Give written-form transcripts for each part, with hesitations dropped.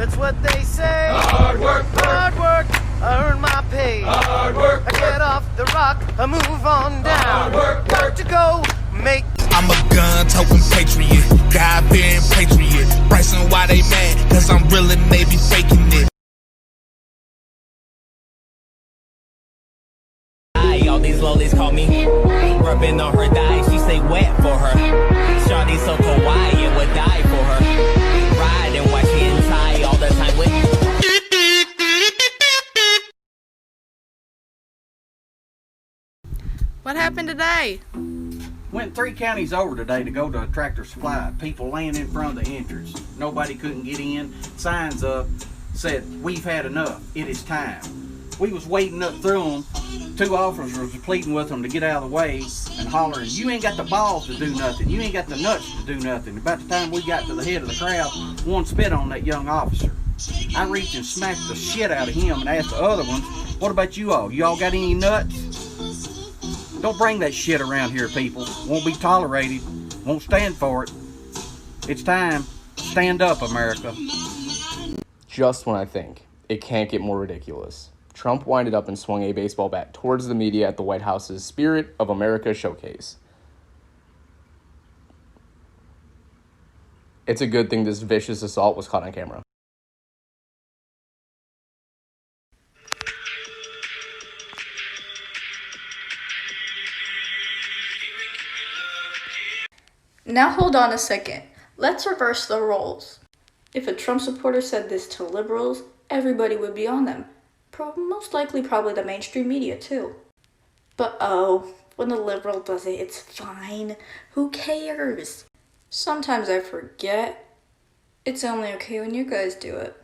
That's what they say. Hard work, I earn my pay. Hard work, I get off the rock, I move on down. Hard work, got to go make. I'm a gun-toting patriot, God-fearing patriot. Bryson, why they mad? Cause I'm real and they be faking it. All these lollies call me rubbing on her thigh. She say wet for her. Shawty so kawaii, would die for her. Riding while she inside all the time with. What happened today? Went 3 counties over today to go to a Tractor Supply. People laying in front of the entrance. Nobody couldn't get in. Signs up said, "We've had enough. It is time." We was waiting up through them. 2 officers was pleading with them to get out of the way and hollering, "You ain't got the balls to do nothing. You ain't got the nuts to do nothing." About the time we got to the head of the crowd, one spit on that young officer. I reached and smacked the shit out of him and asked the other ones, "What about you all? You all got any nuts?" Don't bring that shit around here, people. Won't be tolerated. Won't stand for it. It's time. Stand up, America. Just when I think it can't get more ridiculous, Trump winded up and swung a baseball bat towards the media at the White House's Spirit of America showcase. It's a good thing this vicious assault was caught on camera. Now hold on a second. Let's reverse the roles. If a Trump supporter said this to liberals, everybody would be on them. Most likely probably the mainstream media too. But oh, when the liberal does it, it's fine. Who cares? Sometimes I forget. It's only okay when you guys do it.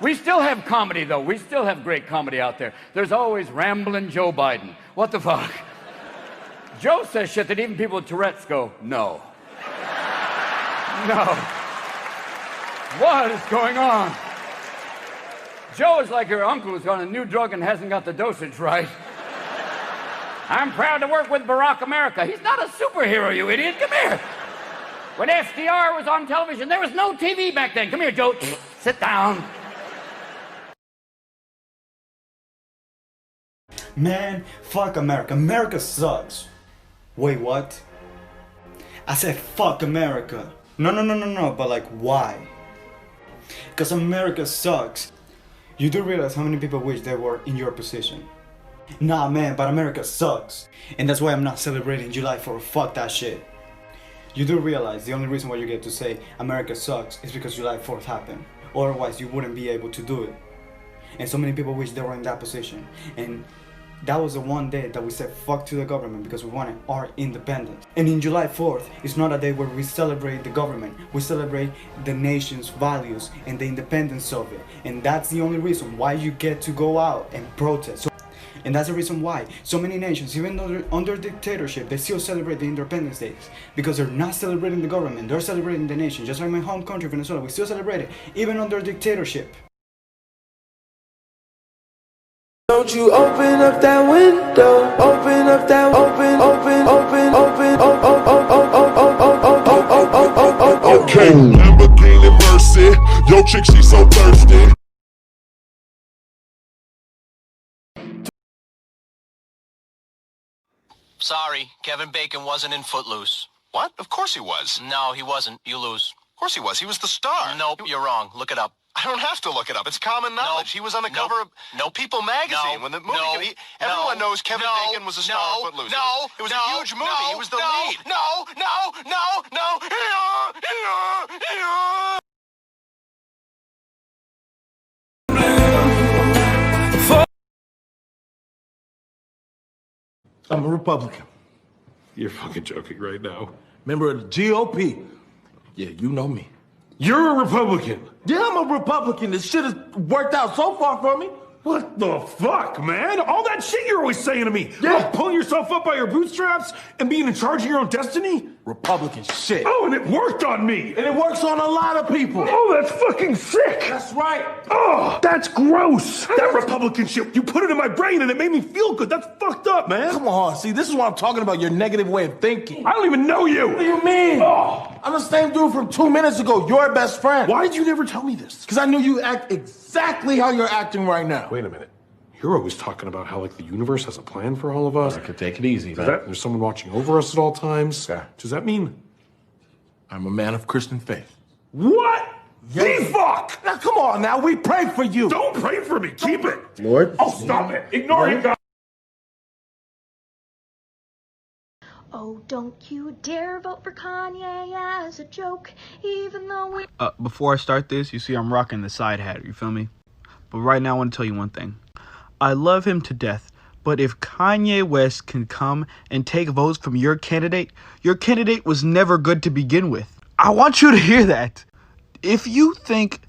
We still have comedy, though. We still have great comedy out there. There's always rambling Joe Biden. What the fuck? Joe says shit that even people with Tourette's go, no. No. What is going on? Joe is like your uncle who's on a new drug and hasn't got the dosage right. I'm proud to work with Barack America. He's not a superhero, you idiot. Come here. When FDR was on television, there was no TV back then. Come here, Joe. Sit down. Man, fuck America. America sucks. Wait, what? I said fuck America. No, but like why? Because America sucks. You do realize how many people wish they were in your position. Nah man, but America sucks. And that's why I'm not celebrating July 4th. Fuck that shit. You do realize the only reason why you get to say America sucks is because July 4th happened. Otherwise you wouldn't be able to do it. And so many people wish they were in that position. And that was the one day that we said fuck to the government because we wanted our independence. And in July 4th, it's not a day where we celebrate the government. We celebrate the nation's values and the independence of it. And that's the only reason why you get to go out and protest. And that's the reason why so many nations, even under dictatorship, they still celebrate the Independence Days. Because they're not celebrating the government, they're celebrating the nation. Just like my home country, Venezuela, we still celebrate it, even under dictatorship. Don't you open up that window, open up that, open. Okay, Lamborghini Mercy, yo chick, she so thirsty. Sorry, Kevin Bacon wasn't in Footloose. What? Of course he was. No, he wasn't. You lose. Of course he was. He was the star. Nope, you're wrong. Look it up. I don't have to look it up. It's common knowledge. He was on the cover of People magazine when the movie. Everyone knows Kevin Bacon was a star of Footloose. It was a huge movie. He was the lead. No. I'm a Republican. You're fucking joking right now. Member of the GOP. Yeah, you know me. You're a Republican. Yeah, I'm a Republican. This shit has worked out so far for me. What the fuck, man? All that shit you're always saying to me. Yeah. About pulling yourself up by your bootstraps and being in charge of your own destiny? Republican shit. Oh, and it worked on me. And it works on a lot of people. Oh, that's fucking sick. That's right. Oh, that's gross. That Republican shit, you put it in my brain and it made me feel good. That's fucked up, man. Come on, see, this is what I'm talking about, your negative way of thinking. I don't even know you. What do you mean? Oh. I'm the same dude from 2 minutes ago, your best friend. Why did you never tell me this? Because I knew you act exactly how you're acting right now. Wait a minute. You're always talking about how, like, the universe has a plan for all of us. I could take it easy, man. There's someone watching over us at all times. Yeah. Does that mean... I'm a man of Christian faith. What? Yeah. The fuck? Now, come on now, we pray for you. Don't pray for me. Keep it. Lord? Oh, stop it. Ignore him, God. Oh, don't you dare vote for Kanye as a joke, even though we... Before I start this, you see I'm rocking the side hat, you feel me? But right now I want to tell you one thing. I love him to death, but if Kanye West can come and take votes from your candidate was never good to begin with. I want you to hear that. If you think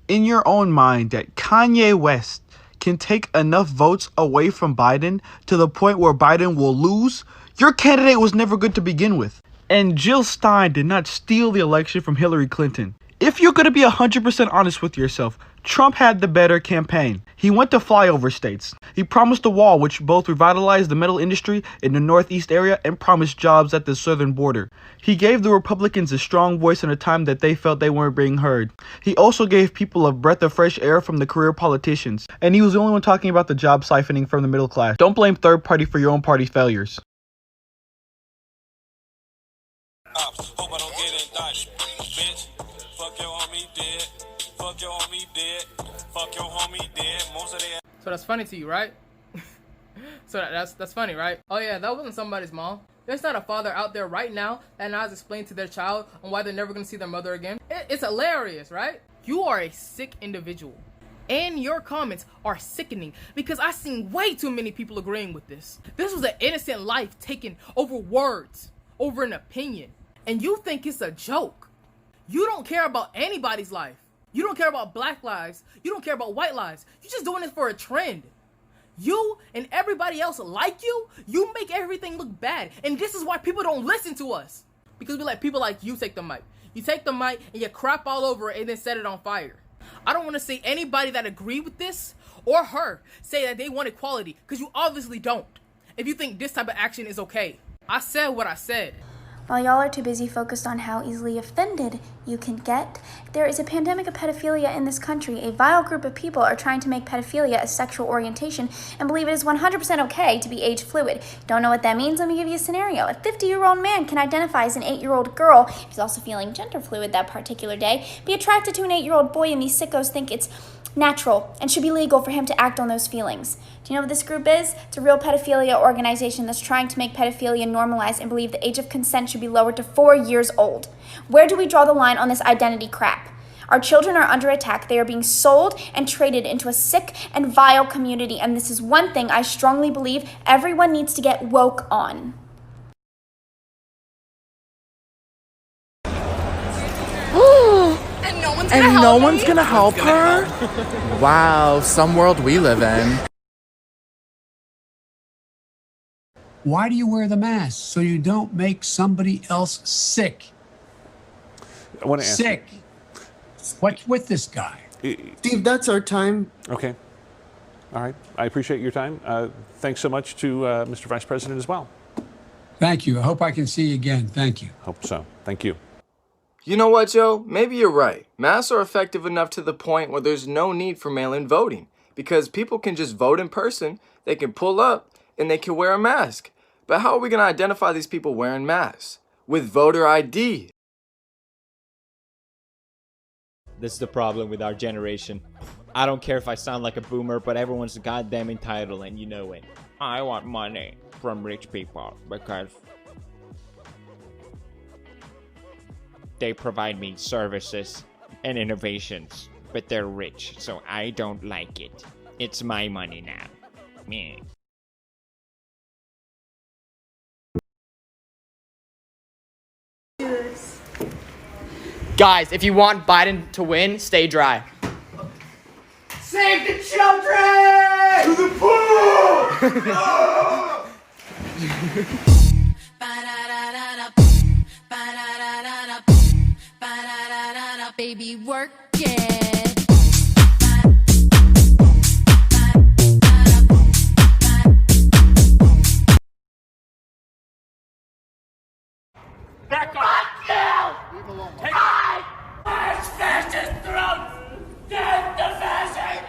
in your own mind that Kanye West can take enough votes away from Biden to the point where Biden will lose, your candidate was never good to begin with. And Jill Stein did not steal the election from Hillary Clinton. If you're going to be 100% honest with yourself, Trump had the better campaign. He went to flyover states. He promised a wall which both revitalized the metal industry in the Northeast area and promised jobs at the southern border. He gave the Republicans a strong voice in a time that they felt they weren't being heard. He also gave people a breath of fresh air from the career politicians. And he was the only one talking about the job siphoning from the middle class. Don't blame third party for your own party's failures. Hope I don't get indicted, bitch. Fuck your homie dead. Fuck your homie dead. Fuck your homie dead. Most of the. So that's funny to you, right? So that's funny, right? Oh yeah, that wasn't somebody's mom. There's not a father out there right now that knows explain to their child on why they're never gonna see their mother again. It's hilarious, right? You are a sick individual. And your comments are sickening because I've seen way too many people agreeing with this. This was an innocent life taken over words, over an opinion. And you think it's a joke. You don't care about anybody's life. You don't care about black lives. You don't care about white lives. You're just doing it for a trend. You and everybody else like you make everything look bad. And this is why people don't listen to us. Because we let people like you take the mic. You take the mic and you crap all over it and then set it on fire. I don't want to see anybody that agree with this or her say that they want equality, because you obviously don't. If you think this type of action is okay. I said what I said. While y'all are too busy focused on how easily offended you can get, there is a pandemic of pedophilia in this country. A vile group of people are trying to make pedophilia a sexual orientation and believe it is 100% okay to be age fluid. Don't know what that means? Let me give you a scenario. A 50-year-old man can identify as an 8-year-old girl, if he's also feeling gender fluid that particular day, be attracted to an 8-year-old boy, and these sickos think it's natural and should be legal for him to act on those feelings. Do you know what this group is? It's a real pedophilia organization that's trying to make pedophilia normalized and believe the age of consent should be lowered to 4 years old. Where do we draw the line on this identity crap? Our children are under attack. They are being sold and traded into a sick and vile community, and this is one thing I strongly believe everyone needs to get woke on. And no one's gonna help her? Wow, some world we live in. Why do you wear the mask? So you don't make somebody else sick. I want to ask sick. What's with this guy? Steve, that's our time. Okay. All right. I appreciate your time. Thanks so much to Mr. Vice President as well. Thank you. I hope I can see you again. Thank you. Hope so. Thank you. You know what, Joe? Maybe you're right. Masks are effective enough to the point where there's no need for mail-in voting, because people can just vote in person, they can pull up, and they can wear a mask. But how are we going to identify these people wearing masks? With voter ID. This is the problem with our generation. I don't care if I sound like a boomer, but everyone's goddamn entitled, and you know it. I want money from rich people because they provide me services and innovations, but they're rich, so I don't like it. It's my money now. Meh. Guys, if you want Biden to win, stay dry. Save the children! To the pool! Baby, work it. Back up! Fuck you! Take I smashed his throat! Death to fashion!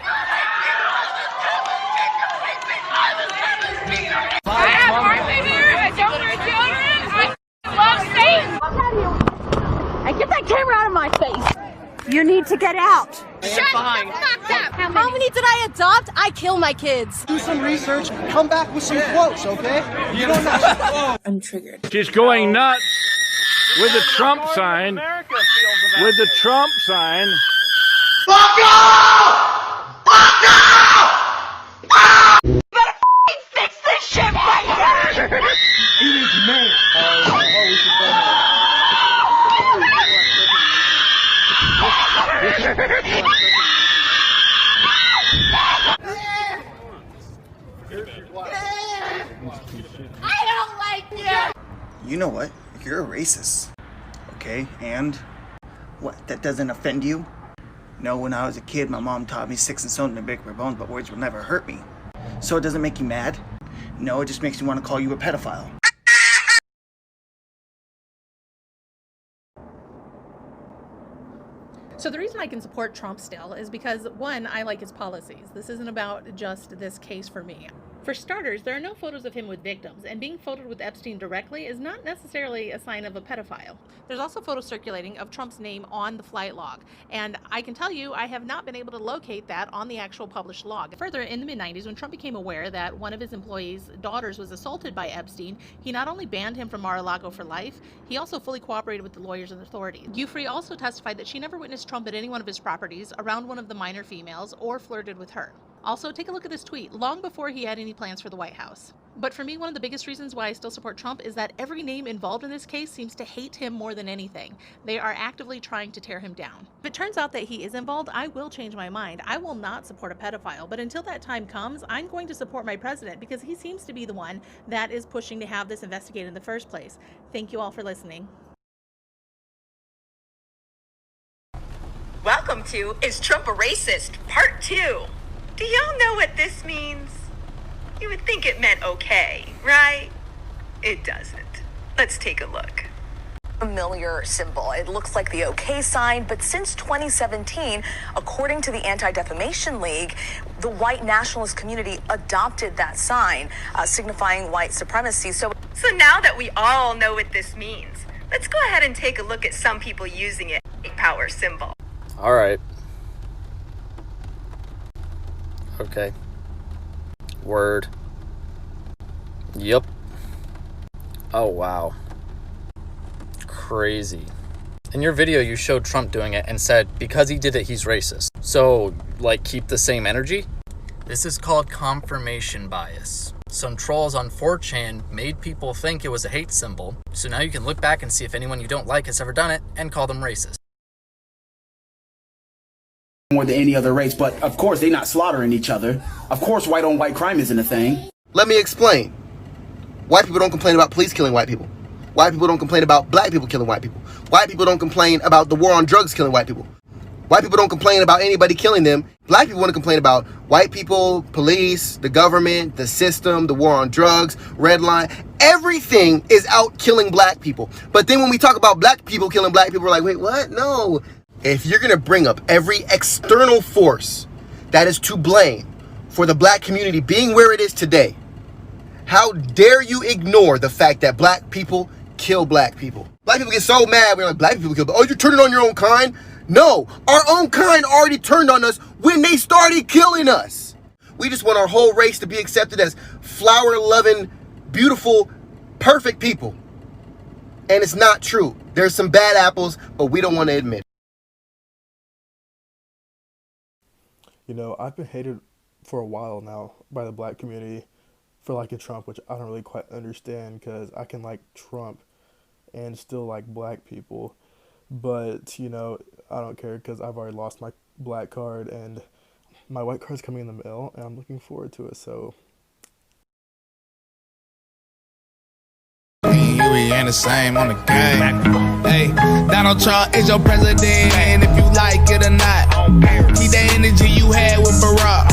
I have Martha here. I don't wear deodorant. I love Satan. Look at you. And get that camera out of my face. You need to get out. Shut behind. How many did I adopt? I kill my kids. Do some research. Come back with some quotes, okay? You don't know. I'm triggered. She's going nuts with the Trump sign. With the Trump sign. Fuck off! Fuck off! You better f***ing fix this shit right here! It is man. We should phone I don't like you. You know what? You're a racist. Okay, and what? That doesn't offend you? No, when I was a kid, my mom taught me sticks and stones may break my bones, but words will never hurt me. So it doesn't make you mad? No, it just makes me want to call you a pedophile. So the reason I can support Trump still is because, one, I like his policies. This isn't about just this case for me. For starters, there are no photos of him with victims, and being photoed with Epstein directly is not necessarily a sign of a pedophile. There's also photos circulating of Trump's name on the flight log, and I can tell you I have not been able to locate that on the actual published log. Further, in the mid-90s, when Trump became aware that one of his employees' daughters was assaulted by Epstein, he not only banned him from Mar-a-Lago for life, he also fully cooperated with the lawyers and authorities. Giuffre also testified that she never witnessed Trump at any one of his properties, around one of the minor females, or flirted with her. Also, take a look at this tweet, long before he had any plans for the White House. But for me, one of the biggest reasons why I still support Trump is that every name involved in this case seems to hate him more than anything. They are actively trying to tear him down. If it turns out that he is involved, I will change my mind. I will not support a pedophile, but until that time comes, I'm going to support my president because he seems to be the one that is pushing to have this investigated in the first place. Thank you all for listening. Welcome to Is Trump a Racist? Part 2. Do y'all know what this means? You would think it meant okay, right? It doesn't. Let's take a look. Familiar symbol. It looks like the OK sign, but since 2017, according to the Anti-Defamation League, the white nationalist community adopted that sign, signifying white supremacy. So now that we all know what this means, let's go ahead and take a look at some people using it. A power symbol. All right. Okay. Word. Yep. Oh, wow. Crazy. In your video, you showed Trump doing it and said, because he did it, he's racist. So, like, keep the same energy? This is called confirmation bias. Some trolls on 4chan made people think it was a hate symbol, so now you can look back and see if anyone you don't like has ever done it and call them racist. More than any other race, but of course they're not slaughtering each other. Of course white on white crime isn't a thing. Let me explain. White people don't complain about police killing white people. White people don't complain about black people killing white people. White people don't complain about the war on drugs killing white people. White people don't complain about anybody killing them. Black people want to complain about white people, police, the government, the system, the war on drugs, red line. Everything is out killing black people. But then when we talk about black people killing black people, we're like, wait, what? No. If you're going to bring up every external force that is to blame for the black community being where it is today, how dare you ignore the fact that black people kill black people? Black people get so mad. We're like, black people kill. Oh, you're turning on your own kind? No, our own kind already turned on us when they started killing us. We just want our whole race to be accepted as flower-loving, beautiful, perfect people. And it's not true. There's some bad apples, but we don't want to admit it. You know, I've been hated for a while now by the black community for liking Trump, which I don't really quite understand because I can like Trump and still like black people. But, you know, I don't care because I've already lost my black card and my white card's coming in the mail, and I'm looking forward to it. So. We ain't the same on the game. Hey, Donald Trump is your president, and if you like it or not, keep the energy you had with Barack.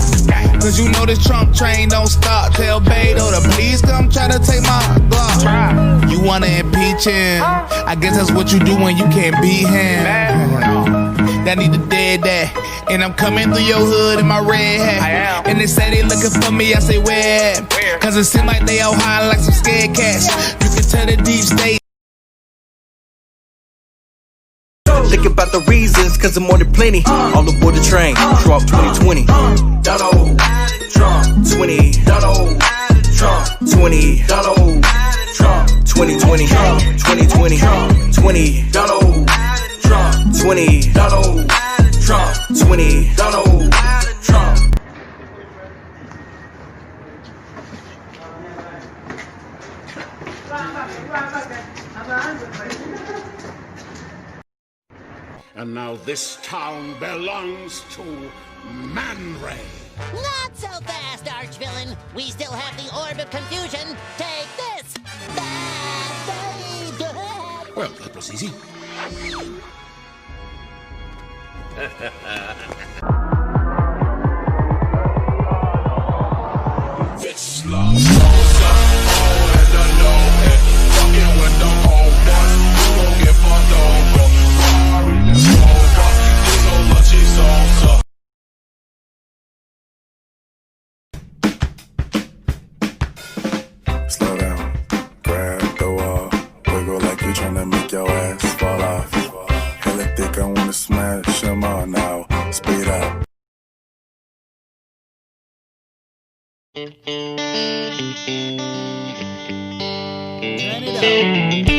Cause you know this Trump train don't stop. Tell Beto to please come try to take my Glock. You wanna impeach him? I guess that's what you do when you can't beat him. That need to dead that. And I'm coming through your hood in my red hat. And they say they looking for me, I say where? Cause it seem like they out high like some scared cats. You can tell the deep state. Think about the reasons, cause I'm more than plenty. All aboard the train, Trump 2020. Donald Trump 20. Donald Trump 20. Donald Trump 2020. 2020. 20. Donald Trump 20. Donald Trump 20. Donald Trump. And now this town belongs to Man Ray. Not so fast, archvillain. We still have the Orb of Confusion. Take this. Well, that was easy. This love goes up, and I know it. Fucking with the old one, you gon' get fucked over. Sorry, let's go over. This old lunchy salsa. Slow down, grab the wall, wiggle like you're trying to make your ass fall off. Hella thick, I wanna smash them all now. Speed up. Turn it up.